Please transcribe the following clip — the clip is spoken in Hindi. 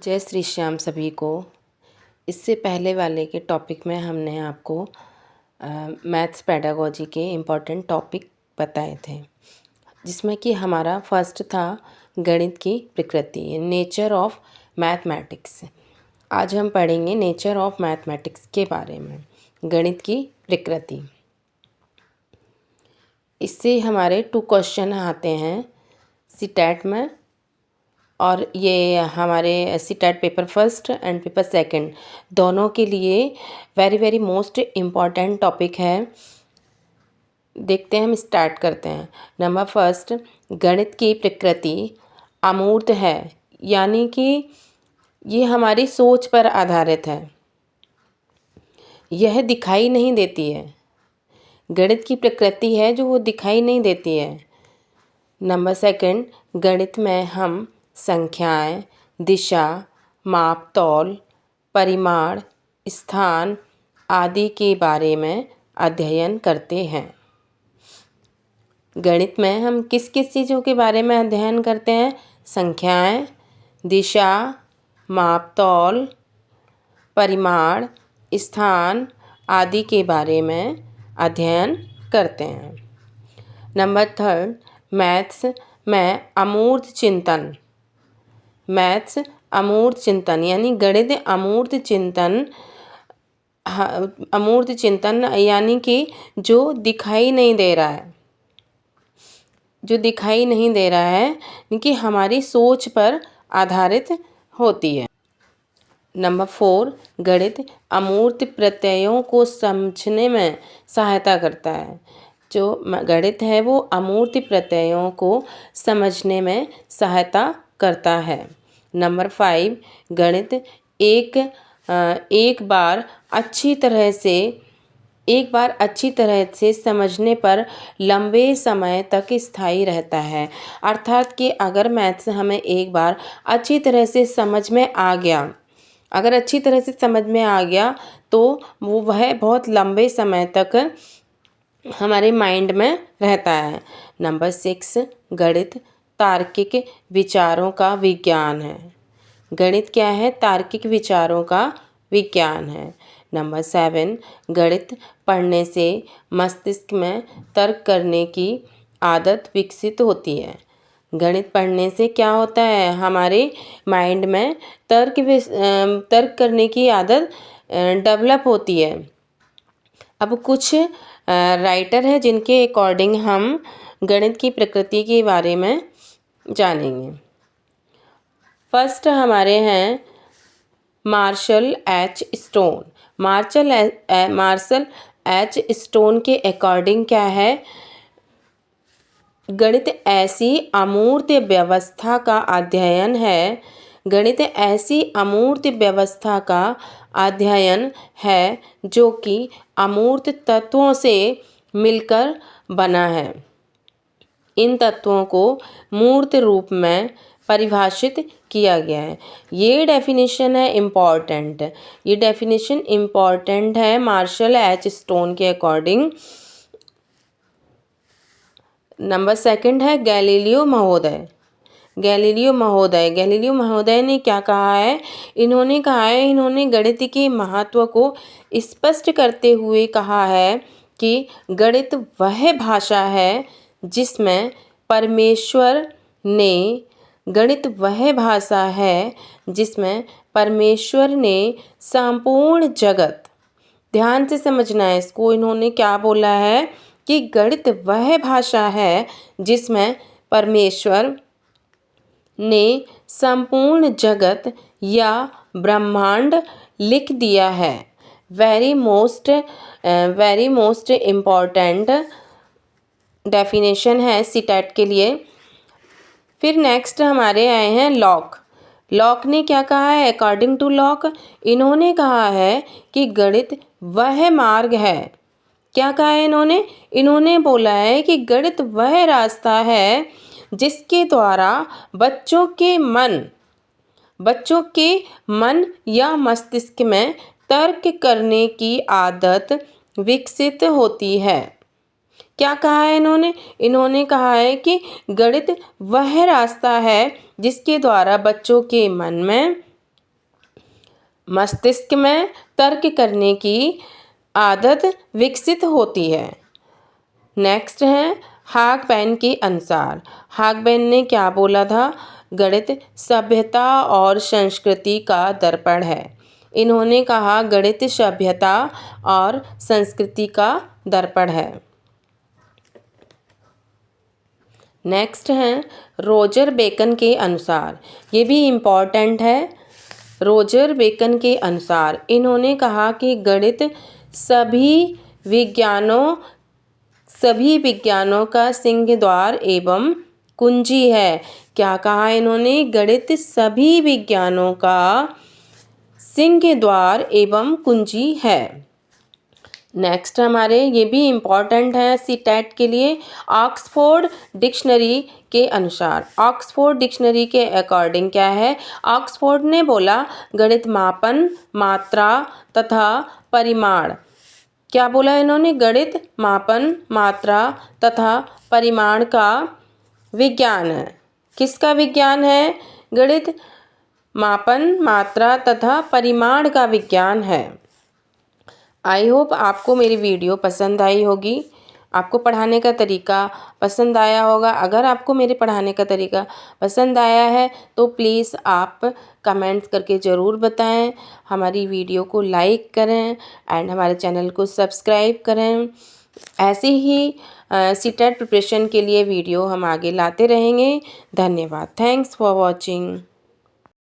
जय श्री श्याम सभी को। इससे पहले वाले के टॉपिक में हमने आपको मैथ्स पेडागोजी के इम्पोर्टेंट टॉपिक बताए थे, जिसमें कि हमारा फर्स्ट था गणित की प्रकृति, नेचर ऑफ मैथमेटिक्स। आज हम पढ़ेंगे नेचर ऑफ मैथमेटिक्स के बारे में, गणित की प्रकृति। इससे हमारे 2 क्वेश्चन आते हैं सीटेट में, और ये हमारे CTET paper first and paper second दोनों के लिए वेरी मोस्ट इम्पॉर्टेंट टॉपिक है। देखते हैं, हम स्टार्ट करते हैं। नंबर फर्स्ट, गणित की प्रकृति अमूर्त है, यानी कि ये हमारी सोच पर आधारित है, यह दिखाई नहीं देती है। गणित की प्रकृति है जो वो दिखाई नहीं देती है। नंबर सेकंड, गणित में हम संख्याएं, दिशा, माप तौल, परिमाण, स्थान आदि के बारे में अध्ययन करते हैं। गणित में हम किस किस चीज़ों के बारे में अध्ययन करते हैं? संख्याएं, दिशा, माप तौल, परिमाण, स्थान आदि के बारे में अध्ययन करते हैं। नंबर थर्ड, मैथ्स में अमूर्त चिंतन। मैथ्स अमूर्त चिंतन यानी गणित अमूर्त चिंतन, अमूर्त चिंतन यानी कि जो दिखाई नहीं दे रहा है, जो दिखाई नहीं दे रहा है, क्योंकि हमारी सोच पर आधारित होती है। नंबर 4, गणित अमूर्त प्रत्ययों को समझने में सहायता करता है। जो गणित है वो अमूर्त प्रत्ययों को समझने में सहायता करता है। नंबर 5, गणित एक बार अच्छी तरह से समझने पर लंबे समय तक स्थायी रहता है। अर्थात कि अगर मैथ्स हमें एक बार अच्छी तरह से समझ में आ गया, अगर अच्छी तरह से समझ में आ गया तो वह बहुत लंबे समय तक हमारे माइंड में रहता है। नंबर 6, गणित तार्किक विचारों का विज्ञान है। गणित क्या है? तार्किक विचारों का विज्ञान है। नंबर 7, गणित पढ़ने से मस्तिष्क में तर्क करने की आदत विकसित होती है। गणित पढ़ने से क्या होता है? हमारे माइंड में तर्क करने की आदत डेवलप होती है। अब कुछ राइटर हैं जिनके अकॉर्डिंग हम गणित की प्रकृति के बारे में जानेंगे। फर्स्ट हमारे हैं Marshall H Stone. Marshall H Stone के अकॉर्डिंग क्या है? गणित ऐसी अमूर्त व्यवस्था का अध्ययन है। गणित ऐसी अमूर्त व्यवस्था का अध्ययन है जो कि अमूर्त तत्वों से मिलकर बना है। इन तत्वों को मूर्त रूप में परिभाषित किया गया है। ये डेफिनेशन है इम्पॉर्टेंट, ये डेफिनेशन इम्पॉर्टेंट है मार्शल एच स्टोन के अकॉर्डिंग। नंबर 2 है गैलीलियो महोदय। गैलीलियो महोदय ने क्या कहा है? इन्होंने गणित के महत्व को स्पष्ट करते हुए कहा है कि गणित वह भाषा है जिसमें परमेश्वर ने संपूर्ण जगत, ध्यान से समझना है इसको, इन्होंने क्या बोला है कि गणित वह भाषा है जिसमें परमेश्वर ने संपूर्ण जगत या ब्रह्मांड लिख दिया है। वेरी मोस्ट इम्पॉर्टेंट डेफिनेशन है सीटेट के लिए। फिर नेक्स्ट हमारे आए हैं लॉक। लॉक ने क्या कहा है? अकॉर्डिंग टू लॉक, इन्होंने कहा है कि गणित वह मार्ग है। क्या कहा है इन्होंने बोला है कि गणित वह रास्ता है जिसके द्वारा बच्चों के मन या मस्तिष्क में तर्क करने की आदत विकसित होती है। क्या कहा है इन्होंने कहा है कि गणित वह रास्ता है जिसके द्वारा बच्चों के मन में मस्तिष्क में तर्क करने की आदत विकसित होती है। नेक्स्ट है हागबैन के अनुसार। हागबैन ने क्या बोला था? गणित सभ्यता और संस्कृति का दर्पण है। इन्होंने कहा गणित सभ्यता और संस्कृति का दर्पण है। नेक्स्ट है रोजर बेकन के अनुसार। ये भी इम्पॉर्टेंट है। रोजर बेकन के अनुसार इन्होंने कहा कि गणित सभी विज्ञानों का सिंह द्वार एवं कुंजी है। क्या कहा इन्होंने? गणित सभी विज्ञानों का सिंह द्वार एवं कुंजी है। नेक्स्ट हमारे ये भी इम्पॉर्टेंट है सीटेट के लिए। ऑक्सफोर्ड डिक्शनरी के अनुसार, ऑक्सफोर्ड डिक्शनरी के अकॉर्डिंग क्या है? ऑक्सफोर्ड ने बोला गणित मापन, मात्रा तथा परिमाण। क्या बोला इन्होंने? गणित मापन, मात्रा तथा परिमाण का विज्ञान है। किसका विज्ञान है? गणित मापन, मात्रा तथा परिमाण का विज्ञान है। आई होप आपको मेरी वीडियो पसंद आई होगी, आपको पढ़ाने का तरीका पसंद आया होगा। अगर आपको मेरे पढ़ाने का तरीका पसंद आया है तो प्लीज़ आप कमेंट्स करके ज़रूर बताएं। हमारी वीडियो को लाइक करें एंड हमारे चैनल को सब्सक्राइब करें। ऐसे ही सीटेट प्रिपरेशन के लिए वीडियो हम आगे लाते रहेंगे। धन्यवाद। Thanks for watching.